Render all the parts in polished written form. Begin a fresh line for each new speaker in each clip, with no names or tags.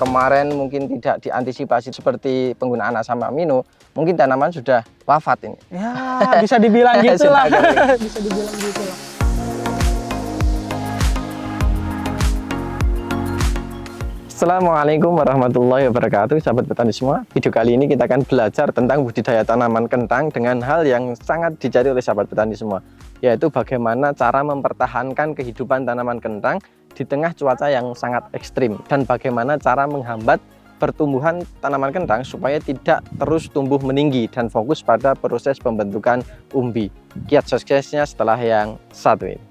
kemarin mungkin tidak diantisipasi seperti penggunaan asam amino, mungkin tanaman sudah wafat ini.
Ya, bisa dibilang gitu lah. Bisa dibilang gitu lah.
Assalamualaikum warahmatullahi wabarakatuh, sahabat petani semua. Video kali ini kita akan belajar tentang budidaya tanaman kentang dengan hal yang sangat dicari oleh sahabat petani semua, yaitu bagaimana cara mempertahankan kehidupan tanaman kentang di tengah cuaca yang sangat ekstrim, dan bagaimana cara menghambat pertumbuhan tanaman kentang supaya tidak terus tumbuh meninggi dan fokus pada proses pembentukan umbi. Kiat suksesnya setelah yang satu ini.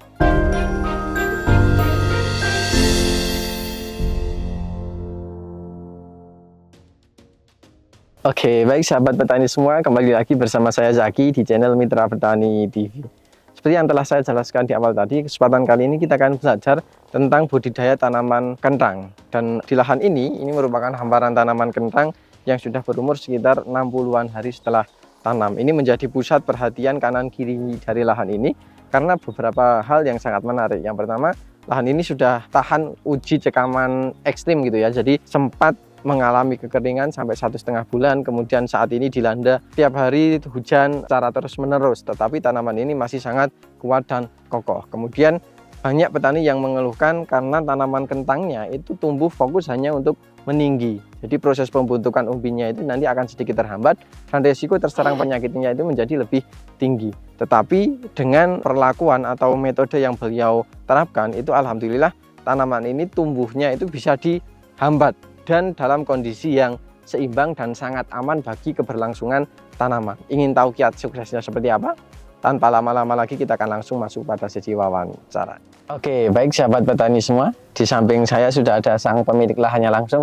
Oke, baik sahabat petani semua, kembali lagi bersama saya Zaki di channel Mitra Petani TV. Seperti yang telah saya jelaskan di awal tadi, kesempatan kali ini kita akan belajar tentang budidaya tanaman kentang. Dan di lahan ini merupakan hamparan tanaman kentang yang sudah berumur sekitar 60-an hari setelah tanam. Ini menjadi pusat perhatian kanan kiri dari lahan ini karena beberapa hal yang sangat menarik. Yang pertama, lahan ini sudah tahan uji cekaman ekstrim gitu ya, jadi sempat mengalami kekeringan sampai 1,5 bulan, kemudian saat ini dilanda tiap hari hujan secara terus-menerus, tetapi tanaman ini masih sangat kuat dan kokoh. Kemudian banyak petani yang mengeluhkan karena tanaman kentangnya itu tumbuh fokus hanya untuk meninggi, jadi proses pembentukan umbinya itu nanti akan sedikit terhambat dan resiko terserang penyakitnya itu menjadi lebih tinggi. Tetapi dengan perlakuan atau metode yang beliau terapkan itu alhamdulillah tanaman ini tumbuhnya itu bisa dihambat dan dalam kondisi yang seimbang dan sangat aman bagi keberlangsungan tanaman. Ingin tahu kiat suksesnya seperti apa? Tanpa lama-lama lagi kita akan langsung masuk pada sesi wawancara. Oke, baik sahabat petani semua, di samping saya sudah ada sang pemilik lahannya langsung.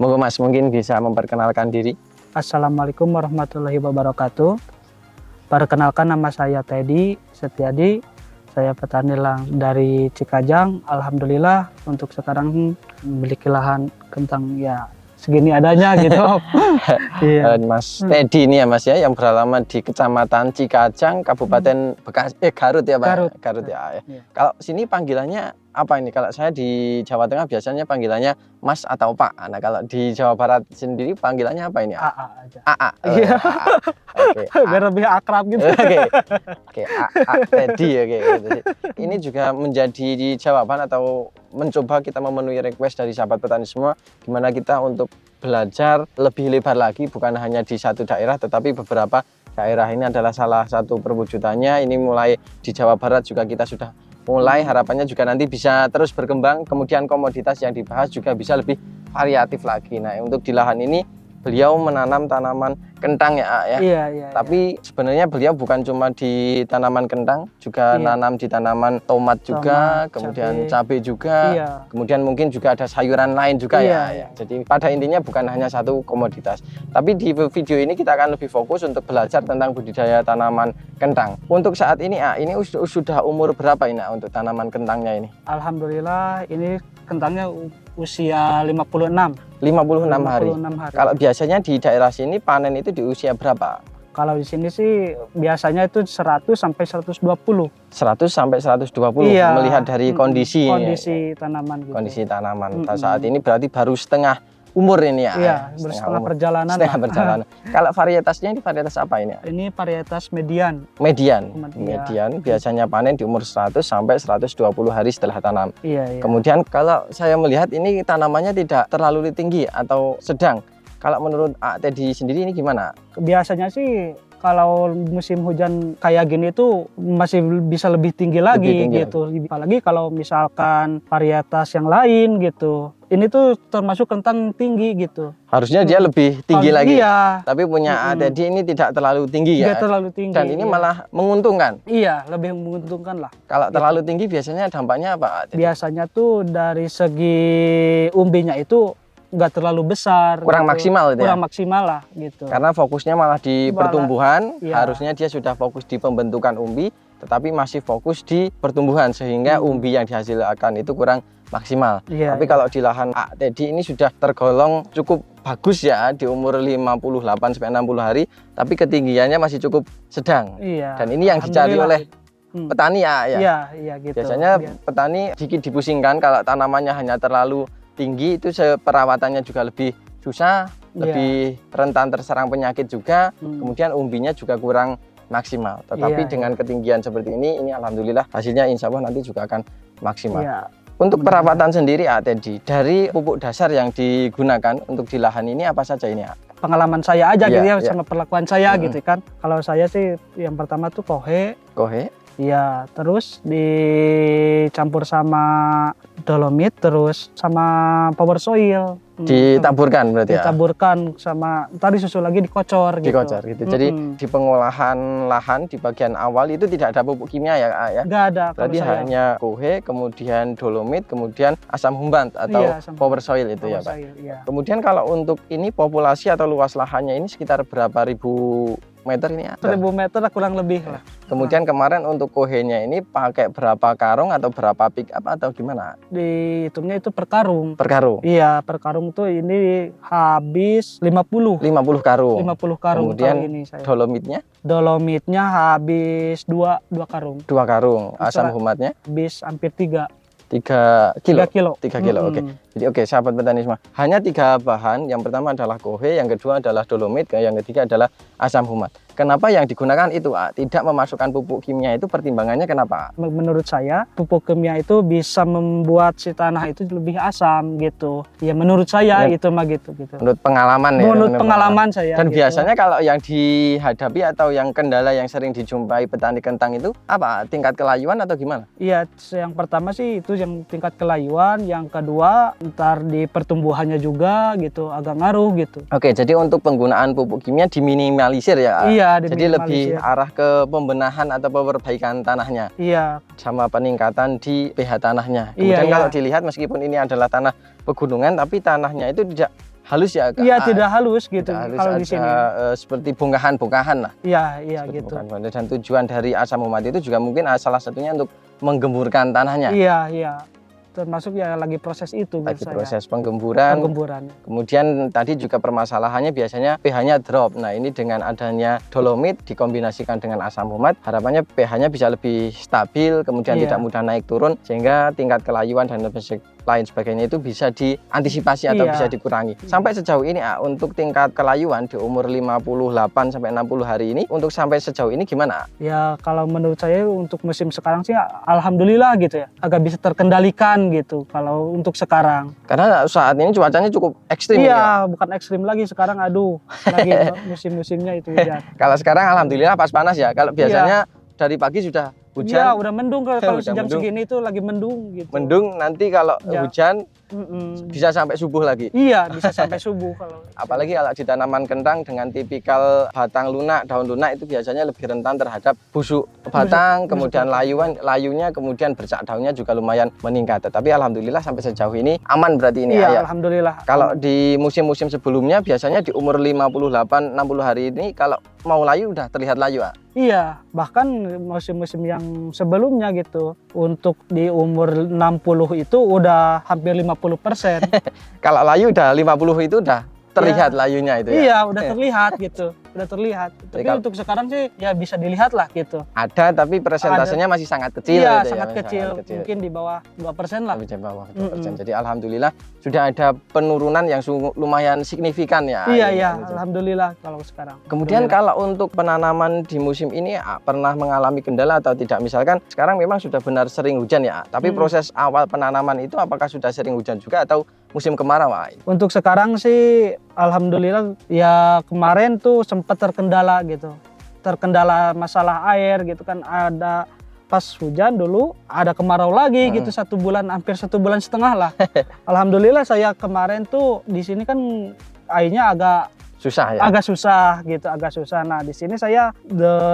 Monggo Mas, mungkin bisa memperkenalkan diri.
Assalamualaikum warahmatullahi wabarakatuh. Perkenalkan, nama saya Teddy Setiadi. Saya petani dari Cikajang. Alhamdulillah untuk sekarang memiliki lahan kentang ya segini adanya gitu. Iya.
Mas Teddy ini ya Mas ya, yang beralamat di Kecamatan Cikajang, Kabupaten Garut ya Pak? Garut ya.
Iya.
Kalau sini panggilannya apa ini? Kalau saya di Jawa Tengah biasanya panggilannya Mas atau Pak. Nah kalau di Jawa Barat sendiri panggilannya apa ini?
AA aja.
AA.
Iya.
Oke.
Biar lebih akrab gitu.
Oke. AA Teddy ya kayak. Ini juga menjadi jawaban atau mencoba kita memenuhi request dari sahabat petani semua, gimana kita untuk belajar lebih lebar lagi, bukan hanya di satu daerah tetapi beberapa daerah. Ini adalah salah satu perwujudannya. Ini mulai di Jawa Barat juga kita sudah mulai, harapannya juga nanti bisa terus berkembang, kemudian komoditas yang dibahas juga bisa lebih variatif lagi. Nah untuk di lahan ini beliau menanam tanaman kentang ya.
Iya.
Tapi sebenarnya beliau bukan cuma di tanaman kentang, juga nanam di tanaman tomat juga, kemudian cabai juga, kemudian mungkin juga ada sayuran lain juga ya. Jadi pada intinya bukan hanya satu komoditas. Tapi di video ini kita akan lebih fokus untuk belajar tentang budidaya tanaman kentang. Untuk saat ini ini sudah umur berapa ini untuk tanaman kentangnya ini?
Alhamdulillah ini kentangnya usia 56
hari. Kalau biasanya di daerah sini panen itu di usia berapa?
Kalau di sini sih biasanya itu 100 sampai 120.
100 sampai 120 melihat dari kondisi
tanaman gitu.
Kondisi tanaman. Saat ini berarti baru setengah umur ini ya.
Iya, setengah perjalanan.
Setengah perjalanan. Kalau varietasnya ini varietas apa ini?
Ini varietas median.
Median. Biasanya panen di umur 100 sampai 120 hari setelah tanam.
Iya.
Kemudian kalau saya melihat ini tanamannya tidak terlalu tinggi atau sedang. Kalau menurut Teddy sendiri ini gimana?
Biasanya sih kalau musim hujan kayak gini tuh masih bisa lebih tinggi lagi gitu. Apalagi kalau misalkan varietas yang lain gitu. Ini tuh termasuk kentang tinggi gitu.
Harusnya dia lebih tinggi lagi.
Iya.
Tapi punya Teddy ini tidak terlalu tinggi ya.
Tidak terlalu tinggi.
Dan ini malah menguntungkan.
Iya, lebih menguntungkan lah.
Kalau terlalu tinggi biasanya dampaknya apa?
Biasanya tuh dari segi umbinya itu nggak terlalu besar,
kurang maksimal itu
kurang maksimal lah gitu.
Karena fokusnya malah di pertumbuhan, harusnya dia sudah fokus di pembentukan umbi, tetapi masih fokus di pertumbuhan sehingga umbi yang dihasilkan itu kurang maksimal. Tapi kalau di lahan Teddy ini sudah tergolong cukup bagus ya, di umur 58 sampai 60 hari, tapi ketinggiannya masih cukup sedang. Dan ini yang dicari oleh petani ya.
Iya, gitu.
Biasanya petani dikit dipusingkan kalau tanamannya hanya terlalu tinggi itu perawatannya juga lebih susah, lebih rentan terserang penyakit juga, kemudian umbinya juga kurang maksimal. Tetapi dengan ketinggian seperti ini alhamdulillah hasilnya insya Allah nanti juga akan maksimal. Untuk perawatan sendiri Teddy, dari pupuk dasar yang digunakan untuk di lahan ini apa saja ini?
Pengalaman saya aja gitu ya, sama perlakuan saya gitu kan. Kalau saya sih yang pertama tuh kohe. Iya, terus dicampur sama dolomit, terus sama power soil.
Ditaburkan berarti
ditaburkan sama tadi susul lagi dikocor gitu.
Jadi di pengolahan lahan di bagian awal itu tidak ada pupuk kimia ya?
Nggak ada.
Berarti hanya kohe, kemudian dolomit, kemudian asam humbat atau power soil itu ya Pak? Kemudian kalau untuk ini populasi atau luas lahannya ini sekitar berapa ribu meter ini?
1000 meter kurang lebih lah.
Kemudian kemarin untuk kohenya ini pakai berapa karung atau berapa pick up atau gimana?
Dihitungnya itu per karung.
Per karung?
Iya, per karung tuh ini habis 50
karung.
50 karung.
Kemudian
ini saya.
Dolomitnya
habis 2 karung.
2 karung. Asam humatnya?
Habis hampir 3
kilo. Oke. Jadi sahabat petani semua, hanya 3 bahan. Yang pertama adalah kohe, yang kedua adalah dolomit, yang ketiga adalah asam humat. Kenapa yang digunakan itu tidak memasukkan pupuk kimia itu pertimbangannya kenapa?
Menurut saya pupuk kimia itu bisa membuat si tanah itu lebih asam gitu. Ya menurut saya itu mah gitu.
Menurut pengalaman
Menurut pengalaman saya.
Dan biasanya kalau yang dihadapi atau yang kendala yang sering dijumpai petani kentang itu apa? Tingkat kelayuan atau gimana?
Iya, yang pertama sih itu yang tingkat kelayuan, yang kedua ntar di pertumbuhannya juga gitu, agak ngaruh gitu.
Oke, jadi untuk penggunaan pupuk kimia diminimalisir ya?
Iya,
jadi lebih arah ke pembenahan atau perbaikan tanahnya.
Iya.
Sama peningkatan di pH tanahnya. Kemudian kalau dilihat meskipun ini adalah tanah pegunungan, tapi tanahnya itu tidak halus ya?
Iya, tidak halus gitu. Kalau di sini
seperti bongkahan-bongkahan lah.
Iya gitu.
Dan tujuan dari asam humat itu juga mungkin salah satunya untuk menggemburkan tanahnya.
Iya. Termasuk ya lagi proses itu.
Proses penggemburan. Kemudian tadi juga permasalahannya biasanya pH-nya drop. Nah ini dengan adanya dolomit dikombinasikan dengan asam humat, harapannya pH-nya bisa lebih stabil, kemudian tidak mudah naik turun, sehingga tingkat kelayuan dan lain sebagainya itu bisa diantisipasi atau bisa dikurangi. Sampai sejauh ini untuk tingkat kelayuan di umur 58 sampai 60 hari ini, untuk sampai sejauh ini gimana?
Ya kalau menurut saya untuk musim sekarang sih alhamdulillah gitu ya, agak bisa terkendalikan gitu kalau untuk sekarang.
Karena saat ini cuacanya cukup ekstrim.
Iya, bukan ekstrim lagi sekarang, lagi musim-musimnya itu hujan.
Kalau sekarang alhamdulillah pas panas ya. Kalau biasanya dari pagi sudah hujan.
Iya, udah mendung kalau jam segini itu lagi mendung gitu.
Mendung nanti kalau hujan bisa sampai subuh lagi.
Iya, bisa sampai subuh kalau.
Apalagi kalau di tanaman kentang dengan tipikal batang lunak, daun lunak itu biasanya lebih rentan terhadap busuk batang, kemudian layunya, kemudian bercak daunnya juga lumayan meningkat. Tetapi alhamdulillah sampai sejauh ini aman berarti ini
ya. Alhamdulillah.
Kalau di musim-musim sebelumnya biasanya di umur 58 60 hari ini kalau mau layu udah terlihat layu.
Iya, bahkan musim-musim yang sebelumnya gitu. Untuk di umur 60 itu udah hampir 50%.
Kalau layu udah 50 itu udah terlihat layunya itu ya?
Iya, udah terlihat gitu. Udah terlihat. Tapi untuk sekarang sih ya bisa dilihat lah gitu.
Ada, tapi persentasenya masih sangat kecil.
Iya,
gitu
sangat kecil. Mungkin di bawah 2% lah.
Di bawah 2%. Jadi alhamdulillah sudah ada penurunan yang lumayan signifikan ya.
Iya. Alhamdulillah kalau sekarang.
Kemudian kalau untuk penanaman di musim ini pernah mengalami kendala atau tidak? Misalkan sekarang memang sudah benar sering hujan ya. Tapi proses awal penanaman itu apakah sudah sering hujan juga atau musim kemarau?
Untuk sekarang sih alhamdulillah ya, kemarin tuh sempat terkendala gitu. Terkendala masalah air gitu kan, ada pas hujan dulu ada kemarau lagi gitu, hampir 1,5 bulan lah. Alhamdulillah saya kemarin tuh di sini kan airnya agak
susah ya.
Agak susah. Nah, di sini saya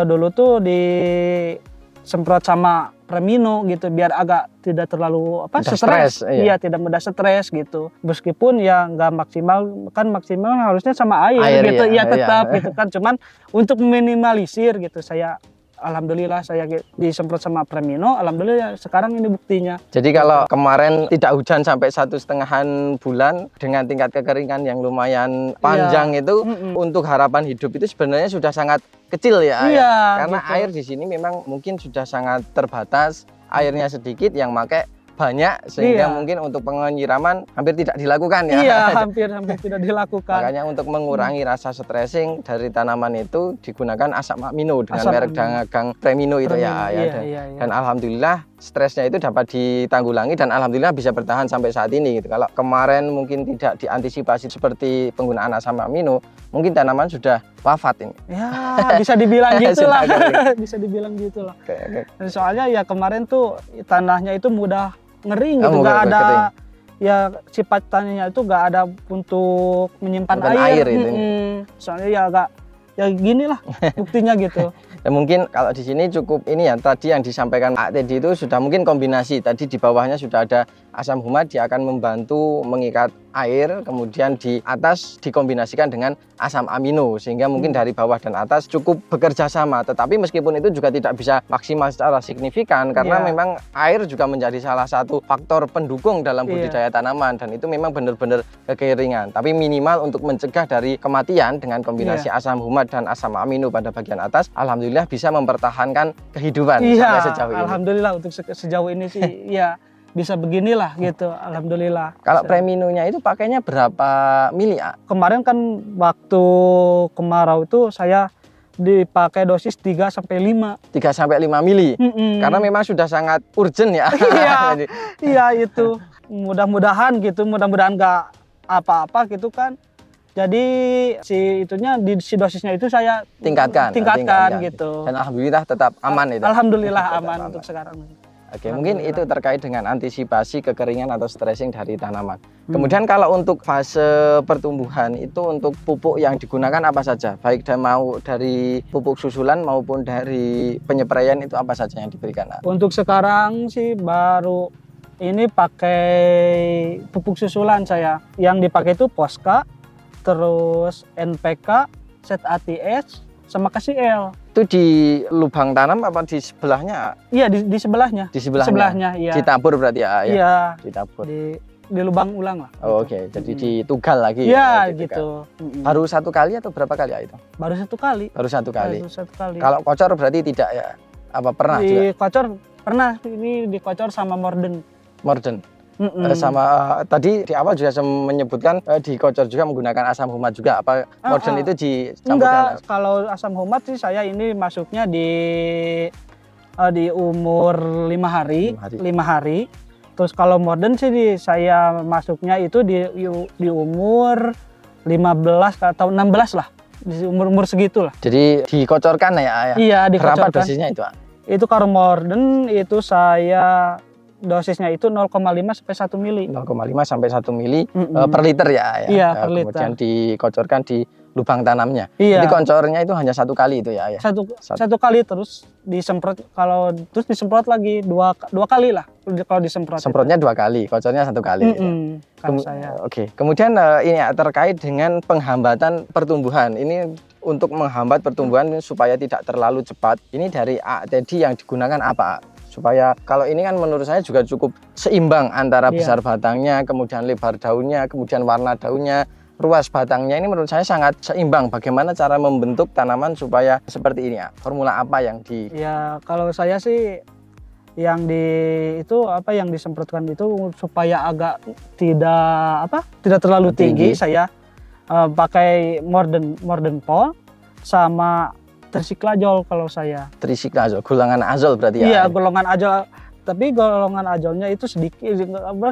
dulu tuh disemprot sama Premino gitu biar agak tidak terlalu stres. Iya, tidak mudah stres gitu. Meskipun ya nggak maksimal, kan maksimal harusnya sama air gitu. Iya, tetap gitu kan. Cuman untuk meminimalisir gitu saya alhamdulillah saya disemprot sama Premino, alhamdulillah sekarang ini buktinya.
Jadi kalau kemarin tidak hujan sampai 1,5 bulan dengan tingkat kekeringan yang lumayan panjang itu untuk harapan hidup itu sebenarnya sudah sangat kecil ya. Karena air di sini memang mungkin sudah sangat terbatas, airnya sedikit, yang pakai banyak sehingga
Iya.
mungkin untuk penyiraman hampir tidak dilakukan ya.
Iya, hampir tidak dilakukan.
Makanya untuk mengurangi rasa stressing dari tanaman itu digunakan asam amino dengan
Asam
merek
amino.
dagang Premino itu ya.
Iya,
Dan,
iya.
dan alhamdulillah stresnya itu dapat ditanggulangi dan alhamdulillah bisa bertahan sampai saat ini gitu. Kalau kemarin mungkin tidak diantisipasi seperti penggunaan asam amino, mungkin tanaman sudah wafat ini.
Ya, bisa dibilang gitulah.
Sudah kering.
Bisa dibilang gitulah.
Oke.
Soalnya ya kemarin tuh tanahnya itu mudah ngering gitu,
mudah
nggak ada
kering.
ya sifat tanahnya itu nggak ada untuk menyimpan
Bukan air itu.
Soalnya ya agak ya gini lah buktinya gitu.
Dan mungkin kalau di sini cukup ini ya, tadi yang disampaikan Pak Teddy itu sudah mungkin kombinasi. Tadi di bawahnya sudah ada asam humat, dia akan membantu mengikat air, kemudian di atas dikombinasikan dengan asam amino sehingga mungkin dari bawah dan atas cukup bekerja sama. Tetapi meskipun itu juga tidak bisa maksimal secara signifikan karena
Iya.
memang air juga menjadi salah satu faktor pendukung dalam budidaya tanaman dan itu memang benar-benar kekeringan. Tapi minimal untuk mencegah dari kematian dengan kombinasi asam humat dan asam amino pada bagian atas, alhamdulillah bisa mempertahankan kehidupan
Iya,
sampai sejauh ini.
alhamdulillah untuk sejauh ini sih ya bisa beginilah gitu, alhamdulillah.
Kalau Premino-nya itu pakainya berapa mili?
Kemarin kan waktu kemarau itu saya dipakai dosis 3 sampai 5.
3 sampai 5 mili. Karena memang sudah sangat urgent ya.
Iya.
Jadi,
Iya itu. Mudah-mudahan gitu, mudah-mudahan nggak apa-apa gitu kan. Jadi si dosisnya itu saya
tingkatkan
gitu.
Dan alhamdulillah tetap aman itu.
Alhamdulillah
Tetap
aman untuk sekarang.
Oke, mungkin itu terkait dengan antisipasi kekeringan atau stressing dari tanaman. Kemudian kalau untuk fase pertumbuhan itu untuk pupuk yang digunakan apa saja? Baik mau dari pupuk susulan maupun dari penyepraian itu apa saja yang diberikan?
Untuk sekarang sih baru ini pakai pupuk susulan saya. Yang dipakai itu Posca, terus NPK, ZATS, sama KCL.
Itu di lubang tanam apa di sebelahnya?
Iya di sebelahnya.
Di sebelahnya.
Sebelahnya, iya.
Ditabur berarti ya?
Iya.
Ditabur.
Di lubang ulang lah.
Oh,
gitu.
Oke, jadi ditugal lagi.
Iya
ya,
gitu.
Baru satu kali atau berapa kali ya itu?
Baru satu kali.
Baru satu kali.
Baru satu kali.
Kalau kocor berarti tidak ya? Apa pernah juga?
Dikocor pernah, ini dikocor sama Morden.
Morden. Sama tadi di awal juga saya menyebutkan dikocor juga menggunakan asam humat juga. Apa Morden itu dicampurkan?
Enggak, kalau asam humat sih saya ini masuknya di umur 5 hari. 5 hari. Terus kalau Morden sih saya masuknya itu di umur 15 atau 16 lah. Di umur segitulah.
Jadi dikocorkan ya?
Iya, dikocorkan.
Berapa dosisnya itu?
Itu kalau Morden itu saya dosisnya itu 0,5 sampai 1 mili.
0,5 sampai 1 mili per liter ya?
Iya, per liter.
Kemudian dikocorkan di lubang tanamnya.
Iya.
Jadi koncornya itu hanya satu kali itu ya?
Satu kali terus disemprot, terus disemprot lagi dua kali lah kalau disemprot.
Semprotnya 2 kali, kocornya 1 kali.
Kalau saya.
Oke. Kemudian ini ya, terkait dengan penghambatan pertumbuhan. Ini untuk menghambat pertumbuhan supaya tidak terlalu cepat. Ini dari tadi yang digunakan apa? Supaya kalau ini kan menurut saya juga cukup seimbang antara besar batangnya, kemudian lebar daunnya, kemudian warna daunnya, ruas batangnya. Ini menurut saya sangat seimbang. Bagaimana cara membentuk tanaman supaya seperti ini ya? Formula apa yang
Ya kalau saya sih yang yang disemprotkan itu supaya agak tidak terlalu tinggi. Saya pakai Morden Pol sama Trisiklazol kalau saya.
Trisiklazol, golongan azol berarti ya?
Iya, golongan azol. Tapi golongan azolnya itu sedikit,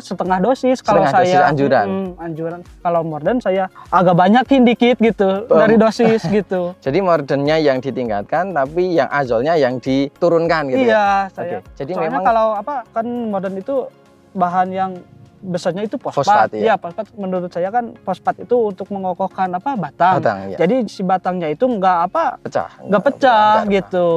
setengah dosis kalau
setengah
saya.
Dosis anjuran.
Anjuran. Kalau Morden saya agak banyakin dikit gitu dari dosis gitu.
Jadi Mordennya yang ditingkatkan, tapi yang azolnya yang diturunkan gitu.
Iya, saya.
Jadi
soalnya
memang
kalau kan Morden itu bahan yang besarnya itu fosfat.
Fosfat, iya.
Iya, fosfat menurut saya kan fosfat itu untuk mengokohkan batang.
iya.
Jadi si batangnya itu nggak
pecah
pecah gitu.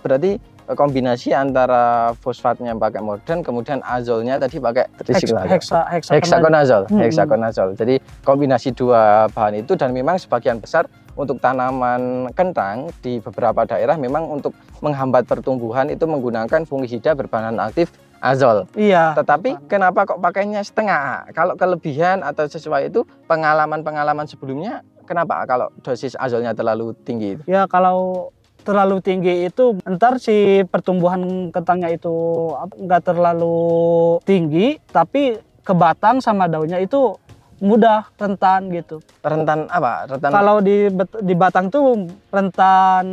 Berarti kombinasi antara fosfatnya pakai Morden, kemudian azolnya tadi pakai Trisiklazol. Hexaconazole. Jadi kombinasi dua bahan itu, dan memang sebagian besar untuk tanaman kentang di beberapa daerah memang untuk menghambat pertumbuhan itu menggunakan fungisida berbahan aktif azol.
Iya.
Tetapi kenapa kok pakainya setengah? Kalau kelebihan atau sesuai itu pengalaman sebelumnya, kenapa kalau dosis azolnya terlalu tinggi itu?
Ya kalau terlalu tinggi itu ntar si pertumbuhan kentangnya itu nggak terlalu tinggi, tapi ke batang sama daunnya itu mudah rentan gitu.
Rentan apa? Rentan
Kalau di batang tuh rentan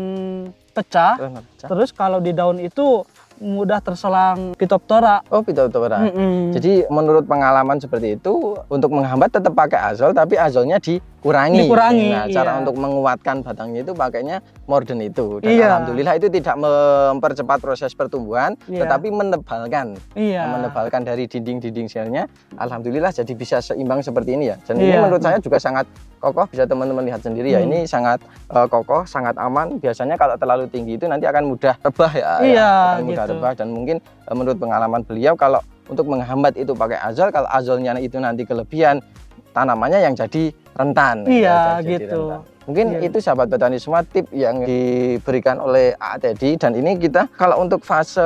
pecah,
rentan pecah.
terus kalau di daun itu mudah terserang Phytophthora.
Oh, Phytophthora. Jadi menurut pengalaman seperti itu, untuk menghambat tetap pakai azol, tapi azolnya dikurangi. Nah, cara untuk menguatkan batangnya itu pakainya Morden itu. Dan alhamdulillah itu tidak mempercepat proses pertumbuhan, tetapi menebalkan. Menebalkan dari dinding-dinding selnya. Alhamdulillah jadi bisa seimbang seperti ini ya. Dan ini menurut saya juga sangat kokoh, bisa teman-teman lihat sendiri ya. Ini sangat kokoh, sangat aman. Biasanya kalau terlalu tinggi itu nanti akan mudah rebah ya. Akan mudah rebah, dan mungkin menurut pengalaman beliau kalau untuk menghambat itu pakai azol, kalau azolnya itu nanti kelebihan, tanamannya yang jadi rentan.
Gitu.
Rentan. Mungkin itu sahabat petani semua tip yang diberikan oleh A Teddy. Dan ini kita kalau untuk fase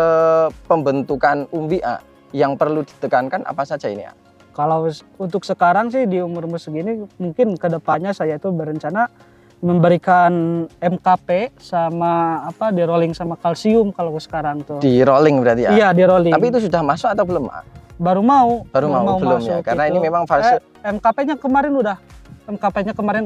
pembentukan umbi A yang perlu ditekankan apa saja ini A?
Kalau untuk sekarang sih di umur segini, mungkin kedepannya saya itu berencana memberikan MKP sama di rolling sama kalsium kalau sekarang tuh.
Di rolling berarti ya?
Iya, di rolling.
Tapi itu sudah masuk atau belum?
Baru mau
belum
masuk,
ya, karena
gitu.
ini memang fase
MKP-nya kemarin udah.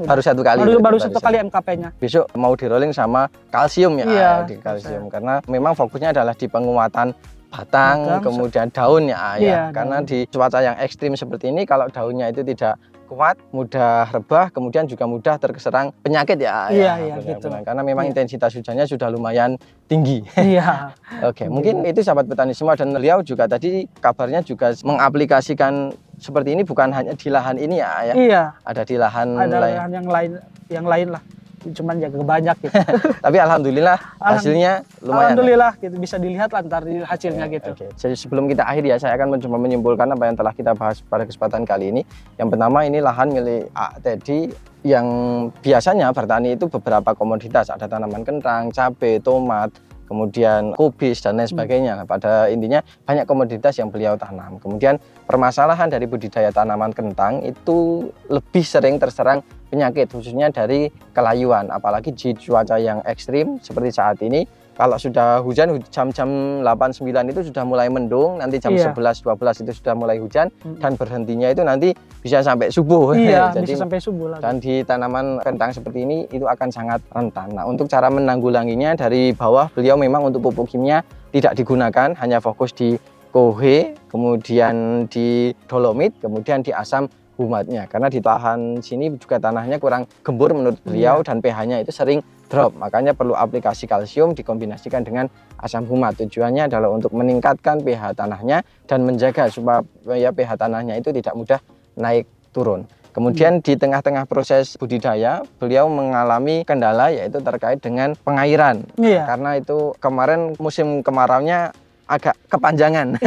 Baru satu kali.
Baru satu kali MKP-nya.
Besok mau di rolling sama kalsium ya, di kalsium. Karena memang fokusnya adalah di penguatan batang, kemudian daun ya. Karena di cuaca yang ekstrim seperti ini, kalau daunnya itu tidak kuat, mudah rebah, kemudian juga mudah terserang penyakit ya.
Gitu.
Karena memang intensitas hujannya sudah lumayan tinggi. Oke, mungkin itu sahabat petani semua, dan beliau juga tadi kabarnya juga mengaplikasikan seperti ini bukan hanya di lahan ini ya. Ada di lahan
lain yang lain lah. Cuman jaga banyak gitu.
Tapi alhamdulillah hasilnya lumayan.
Alhamdulillah gitu, bisa dilihat lah ntar hasilnya gitu.
Jadi sebelum kita akhir ya, saya akan mencoba menyimpulkan apa yang telah kita bahas pada kesempatan kali ini. Yang pertama, ini lahan milik A Teddy yang biasanya bertani itu beberapa komoditas, ada tanaman kentang, cabai, tomat, kemudian kubis dan lain sebagainya. Pada intinya banyak komoditas yang beliau tanam. Kemudian permasalahan dari budidaya tanaman kentang itu lebih sering terserang penyakit, khususnya dari kelayuan, apalagi di cuaca yang ekstrim seperti saat ini. Kalau sudah hujan jam-jam 8-9 itu sudah mulai mendung, nanti jam 11-12 itu sudah mulai hujan, dan berhentinya itu nanti bisa sampai subuh.
Jadi, bisa sampai subuh lagi.
Dan di tanaman kentang seperti ini itu akan sangat rentan. Nah, untuk cara menanggulanginya, dari bawah beliau memang untuk pupuk kimia tidak digunakan, hanya fokus di kohe, kemudian di dolomit, kemudian di asam humatnya. Karena di lahan sini juga tanahnya kurang gembur menurut beliau, dan pH-nya itu sering drop, makanya perlu aplikasi kalsium dikombinasikan dengan asam humat. Tujuannya adalah untuk meningkatkan pH tanahnya dan menjaga supaya pH tanahnya itu tidak mudah naik turun. Kemudian di tengah-tengah proses budidaya, beliau mengalami kendala yaitu terkait dengan pengairan. Karena itu kemarin musim kemaraunya agak kepanjangan,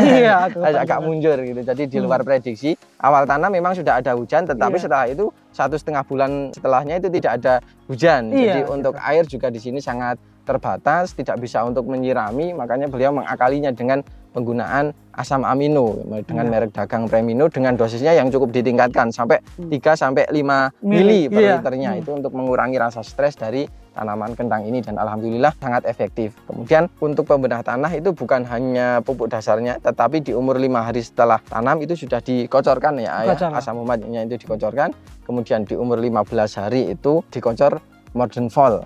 agak mundur gitu. Jadi di luar prediksi. Awal tanam memang sudah ada hujan, tetapi setelah itu 1,5 bulan setelahnya itu tidak ada hujan. Jadi untuk air juga di sini sangat terbatas, tidak bisa untuk menyirami. Makanya beliau mengakalinya dengan penggunaan asam amino dengan merek dagang Premino, dengan dosisnya yang cukup ditingkatkan sampai 3-5 mili per liternya. Itu untuk mengurangi rasa stres dari tanaman kentang ini, dan alhamdulillah sangat efektif. Kemudian untuk pembenah tanah itu bukan hanya pupuk dasarnya, tetapi di umur 5 hari setelah tanam itu sudah dikocorkan asam humatnya itu dikocorkan. Kemudian di umur 15 hari itu dikocor Morden Fall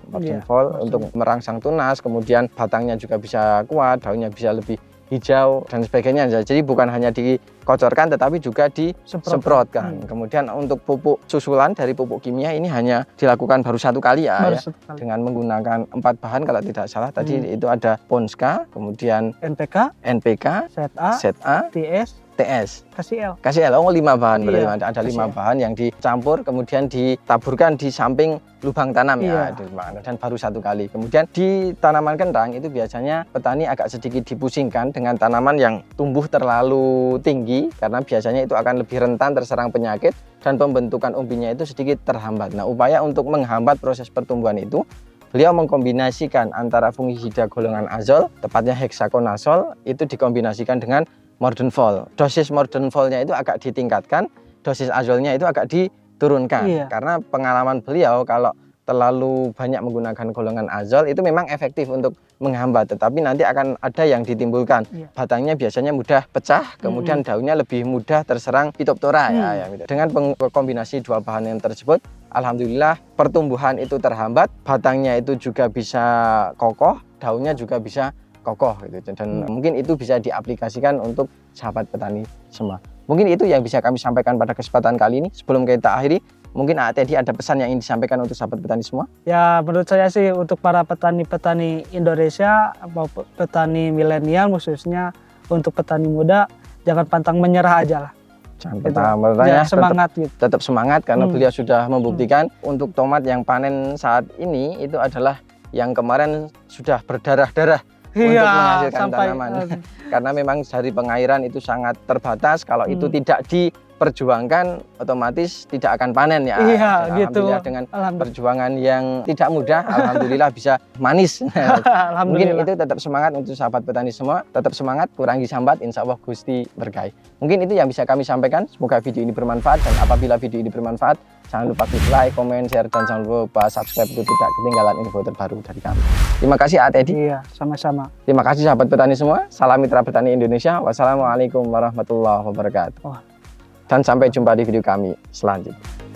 untuk merangsang tunas, kemudian batangnya juga bisa kuat, daunnya bisa lebih hijau dan sebagainya. Jadi bukan hanya dikocorkan tetapi juga disemprotkan. Kemudian untuk pupuk susulan dari pupuk kimia ini hanya dilakukan baru satu kali dengan menggunakan 4 bahan kalau tidak salah. Tadi itu ada Ponska, kemudian NPK, ZA, TS, KCL. Oh, 5 bahan berarti ada 5 bahan yang dicampur kemudian ditaburkan di samping lubang tanam dan baru satu kali. Kemudian di tanaman kentang itu biasanya petani agak sedikit dipusingkan dengan tanaman yang tumbuh terlalu tinggi, karena biasanya itu akan lebih rentan terserang penyakit dan pembentukan umbinya itu sedikit terhambat. Nah, upaya untuk menghambat proses pertumbuhan itu, beliau mengkombinasikan antara fungisida golongan azol, tepatnya hexaconazole, itu dikombinasikan dengan Morden Fall. Dosis Morden Fall-nya itu agak ditingkatkan, dosis azolnya itu agak diturunkan. Karena pengalaman beliau kalau terlalu banyak menggunakan golongan azol itu memang efektif untuk menghambat, tetapi nanti akan ada yang ditimbulkan. Batangnya biasanya mudah pecah, kemudian daunnya lebih mudah terserang Phytophthora ya. Dengan kombinasi dua bahan yang tersebut, alhamdulillah pertumbuhan itu terhambat, batangnya itu juga bisa kokoh, daunnya juga bisa kokoh gitu. Dan mungkin itu bisa diaplikasikan untuk sahabat petani semua. Mungkin itu yang bisa kami sampaikan pada kesempatan kali ini. Sebelum kita akhiri, mungkin tadi ada pesan yang ingin disampaikan untuk sahabat petani semua?
Ya, menurut saya sih untuk para petani-petani Indonesia, maupun petani milenial khususnya, untuk petani muda, jangan pantang menyerah aja lah.
Jangan
Gitu.
pantang menyerah,
Semangat gitu.
tetap semangat karena beliau sudah membuktikan untuk tomat yang panen saat ini itu adalah yang kemarin sudah berdarah-darah untuk menghasilkan tanaman. Karena memang dari pengairan itu sangat terbatas, kalau itu tidak diperjuangkan otomatis tidak akan panen ya.
Gitu.
Alhamdulillah dengan perjuangan yang tidak mudah, alhamdulillah bisa manis. Mungkin itu tetap semangat untuk sahabat petani semua, tetap semangat, kurangi sambat, insya Allah Gusti berkahi. Mungkin itu yang bisa kami sampaikan, semoga video ini bermanfaat, dan apabila video ini bermanfaat, jangan lupa klik like, comment, share, dan jangan lupa subscribe untuk tidak ketinggalan info terbaru dari kami. Terima kasih Teddy.
Iya, sama-sama.
Terima kasih sahabat petani semua. Salam mitra petani Indonesia. Wassalamualaikum warahmatullahi wabarakatuh. Dan sampai jumpa di video kami selanjutnya.